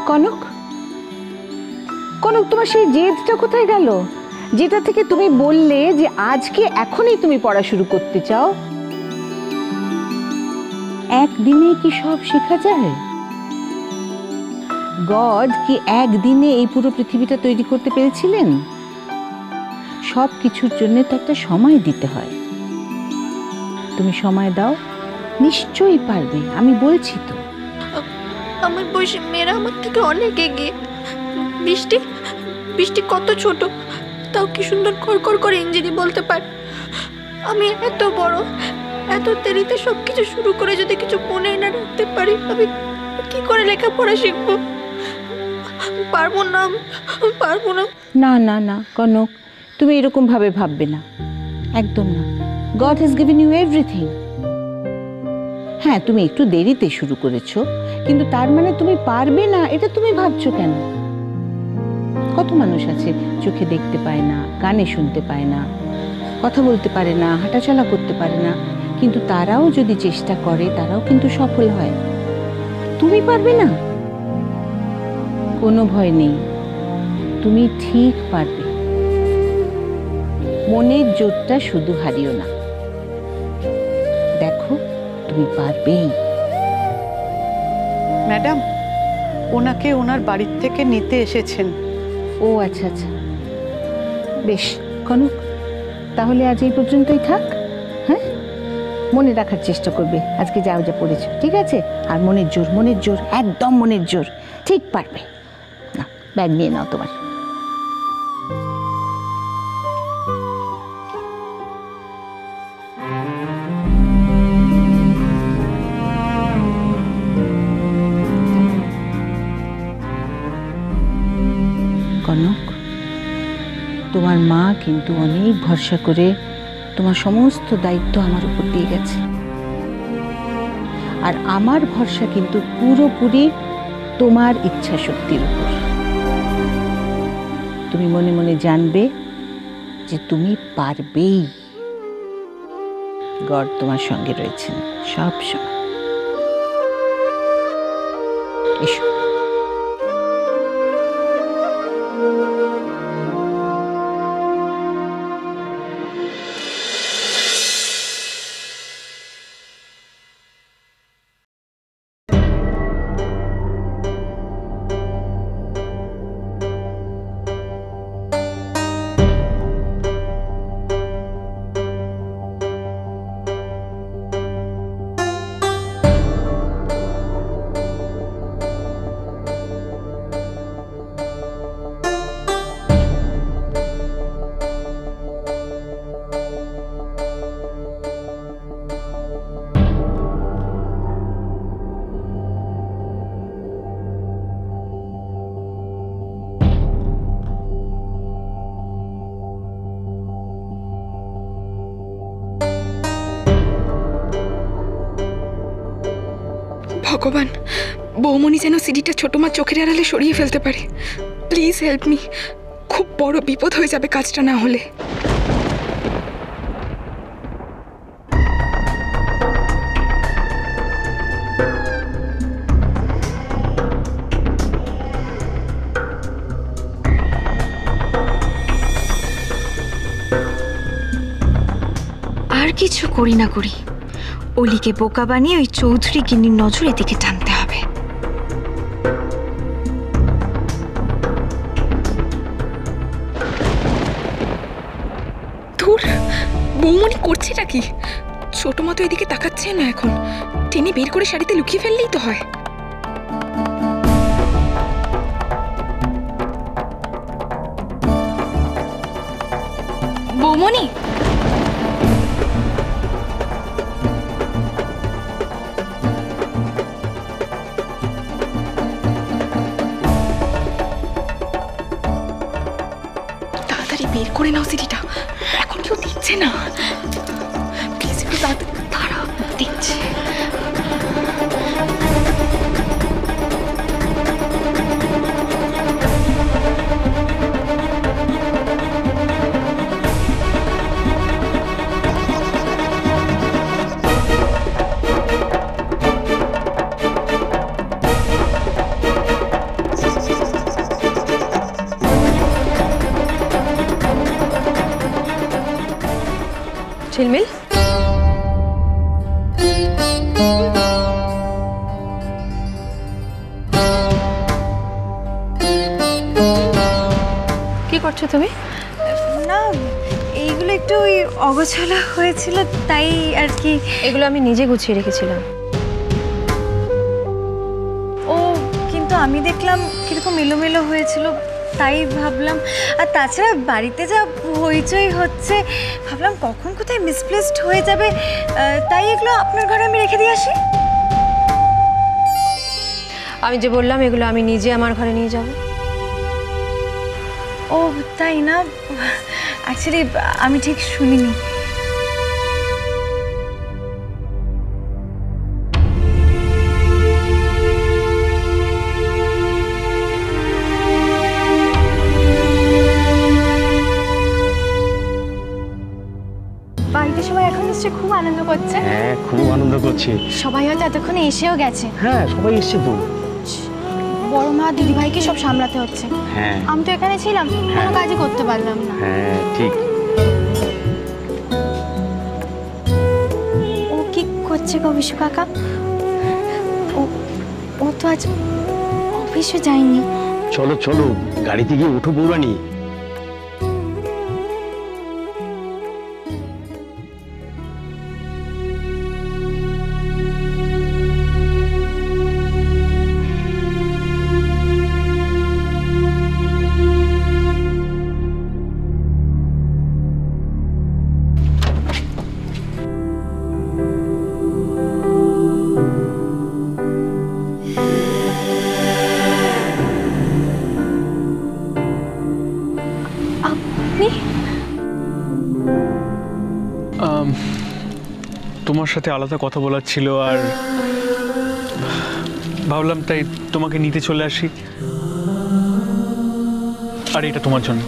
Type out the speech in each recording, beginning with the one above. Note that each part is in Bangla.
কনক, কনক, তোমার সেই জেদটা কোথায় গেল, যেটা থেকে তুমি বললে যে আজকে এখনই তুমি পড়া শুরু করতে চাও? একদিনে কি সব শেখা যায়? গড কি একদিনে এই পুরো পৃথিবীটা তৈরি করতে পেরেছিলেন? সব কিছুর জন্য তো একটা সময় দিতে হয়। তুমি সময় দাও, নিশ্চয়ই পারবে, আমি বলছি তো। আমার বয়সী মেয়েরা আমার থেকে অনেক এগিয়ে। বৃষ্টি বৃষ্টি কত ছোট, তাও কি সুন্দর খড়খড় করে ইংরেজি বলতে পারে। আমি এত বড়, এত দেরিতে সবকিছু শুরু করে যদি কিছু মনে না রাখতে পারি, আমি কি করে লেখাপড়া শিখবো? পারবো না, পারবো না। না না না কনক, তুমি এরকম ভাবে ভাববে না, একদম না। God has given you everything. হ্যাঁ, তুমি একটু দেরিতে শুরু করেছো, কিন্তু তার মানে তুমি পারবে না এটা তুমি ভাবছো কেন? কত মানুষ আছে চোখে দেখতে পায় না, কানে শুনতে পায় না, কথা বলতে পারে না, হাঁটাচলা করতে পারে না, কিন্তু তারাও যদি চেষ্টা করে তারাও কিন্তু সফল হয়। তুমি পারবে না? কোনো ভয় নেই, তুমি ঠিক পারবে। মনের জোরটা শুধু হারিও না, দেখো তুমি পারবেই। ম্যাডাম, ওনাকে ওনার বাড়ির থেকে নিতে এসেছেন। ও আচ্ছা আচ্ছা, বেশ কনক, তাহলে আজ এই পর্যন্তই থাক। হ্যাঁ, মনে রাখার চেষ্টা করবে আজকে যা যা পড়েছো, ঠিক আছে? আর মনের জোর, মনের জোর, একদম মনের জোর, ঠিক পারবে। না, ব্যাগ নিয়ে নাও তোমার। কনক, তোমার মা কিন্তু অনেক ভরসা করে তোমার সমস্ত দায়িত্ব আমার উপর দিয়ে গেছে, আর আমার ভরসা কিন্তু পুরোপুরি তোমার ইচ্ছা শক্তির উপর। তুমি মনে মনে জানবে যে তুমি পারবেই। গড তোমার সঙ্গে রয়েছেন সব সময়। এসো। ভগবান, বৌমনি যেন সিডিটা ছোট মা চোখের আড়ালে সরিয়ে ফেলতে পারে। প্লিজ হেল্প মি, খুব বড় বিপদ হয়ে যাবে কাজটা না হলে। আর কিছু করি না করি, অলিকে বোকা বানিয়ে ওই চৌধুরী গিন্নির নজর এদিকে টানতে হবে। ধুর, বৌমনি করছেটা কি? ছোট মা তো এদিকে তাকাচ্ছে না, এখন টেনে বের করে শাড়িতে লুকিয়ে ফেললেই তো হয়। বৌমনি, বের করে নাও সিডিটা, এখন কেউ দিচ্ছে না। প্লিজ একটু তাড়াতাড়ি। দাঁড়াও, দিচ্ছে। ঝিলমিল, কি করছো তুমি? না, এইগুলো একটু ওই অগোছালো হয়েছিল তাই আর কি। এগুলো আমি নিজে গুছিয়ে রেখেছিলাম। ও কিন্তু আমি দেখলাম কিরকম এলোমেলো হয়েছিল তাই ভাবলাম। আর তাছাড়া বাড়িতে যা হইচই হচ্ছে ভাবলাম কখন কোথায় মিসপ্লেসড হয়ে যাবে, তাই এগুলো আপনার ঘরে আমি রেখে দিয়ে আসি। আমি যে বললাম এগুলো আমি নিজে আমার ঘরে নিয়ে যাব। ও তাই না, অ্যাকচুয়ালি আমি ঠিক শুনিনি। বাড়িতে সবাই এখন নিশ্চয়ই খুব আনন্দ করছে। হ্যাঁ, খুব আনন্দ করছি। সবাই হয়তো এতক্ষণে এসেও গেছে। হ্যাঁ, সবাই এসছে তো। বড় মা দিদিভাইকে সব সামলাতে হচ্ছে। হ্যাঁ আমি তো এখানে ছিলাম, কোনো কাজই করতে পারলাম না। হ্যাঁ ঠিক। ও কি করছে গো বিশু কাকা? ও তো আজ অফিসে যায়নি। চলো চলো, গাড়িতে গিয়ে উঠো বৌরানী। তোমার সাথে আলাদা কথা বলার ছিল, আর ভাবলাম তাই তোমাকে নিতে চলে আসি। আর এটা তোমার জন্য।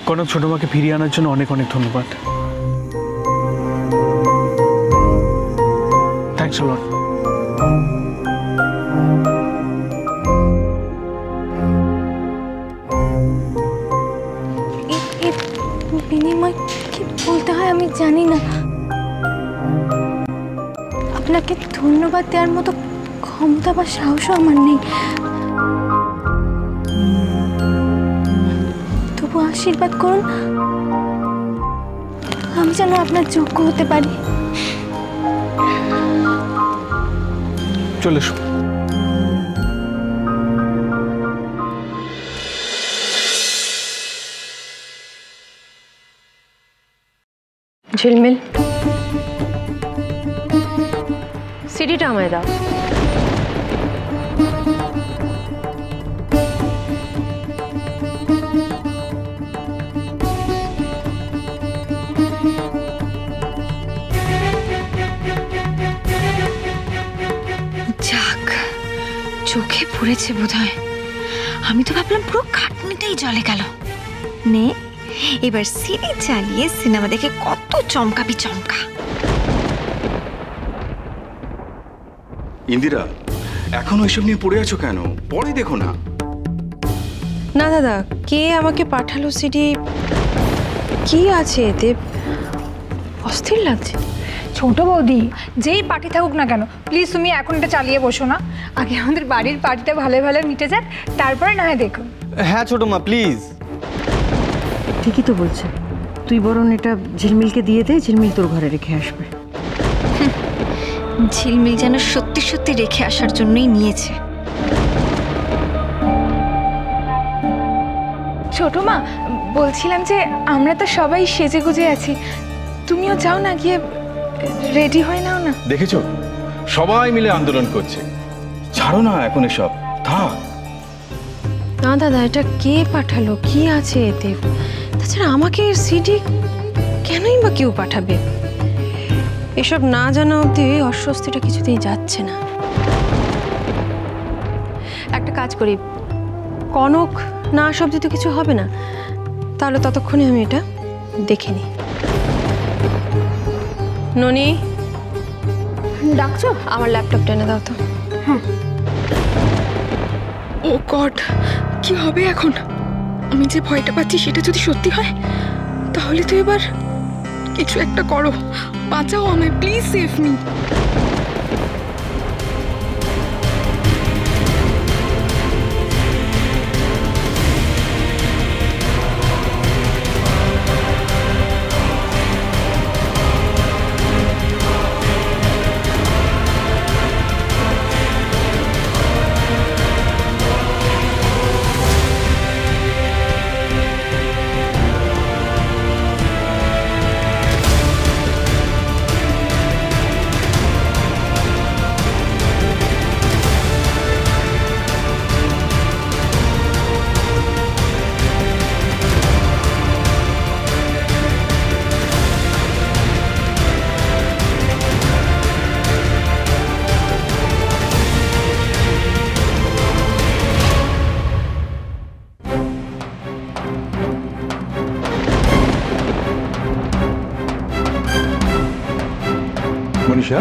কনক, ছোট মাকে ফিরিয়ে আনার জন্য অনেক অনেক ধন্যবাদ। থ্যাংকস আ লট। বিনিময় কি বলতে হয় আমি জানি না। আপনাকে ধন্যবাদ দেওয়ার মতো ক্ষমতা বা সাহসও আমার নেই। তবু আশীর্বাদ করুন, আমি যেন আপনার যোগ্য হতে পারি। চলে এসো। ঝিলমিল, সিডিটা আমায় দাও। যাক, চোখে পড়েছে বোধহয়। আমি তো ভাবলাম পুরো খাটনিটাই জলে গেল। নে, এবার সিডি চালিয়ে সিনেমা দেখে কত চমকাবি চমকা। ইন্দিরা, এখনো এসব নিয়ে পড়ে আছো কেন? পরে দেখো না। না দাদা, কে আমাকে পাঠালো সিডি? কি আছে এতে? অস্থির লাগছে। ছোট বৌদি, যেই পার্টি থাকুক না কেন, প্লিজ তুমি এখন এটা চালিয়ে বসো না। আগে আমাদের বাড়ির পার্টিটা ভালো ভালো মিটে যাক, তারপরে না হয় দেখো। হ্যাঁ ছোট মা, প্লিজ। ঠিকই তো বলছে, তুই বরং এটা ঝিলমিলকে দিয়ে দে, ঝিলমিল তোর ঘরে রেখে আসবে। ঝিলমিল যেন সত্যি সত্যি রেখে আসার জন্যই নিয়েছে। ছোট মা, বলছিলাম যে আমরা তো সবাই সেজে গুজে আছি, তুমিও যাও না, গিয়ে রেডি হয়ে নাও না। দেখেছো, সবাই মিলে আন্দোলন করছে। ছাড়ো না এখন এসব, থাক। না দাদা, এটা কে পাঠালো? কি আছে এতে? তাছাড়া আমাকে সিডি কেনই বা কেউ পাঠাবে? এসব না জানা অবধি অস্বস্তিটা কিছুতেই যাচ্ছে না। একটা কাজ কাজ করি, কনক না আসা অবধি তো কিছু হবে না। তাহলে ততক্ষণে আমি এটা দেখে নিই। ননি, ডাকছো? আমার ল্যাপটপটা এনে দাও তো। ও গড, কি হবে এখন? আমি যে ভয়টা পাচ্ছি সেটা যদি সত্যি হয়, তাহলে তো এবার কিছু একটা করো, বাঁচাও আমায়, প্লিজ সেভ মি। মনীষা,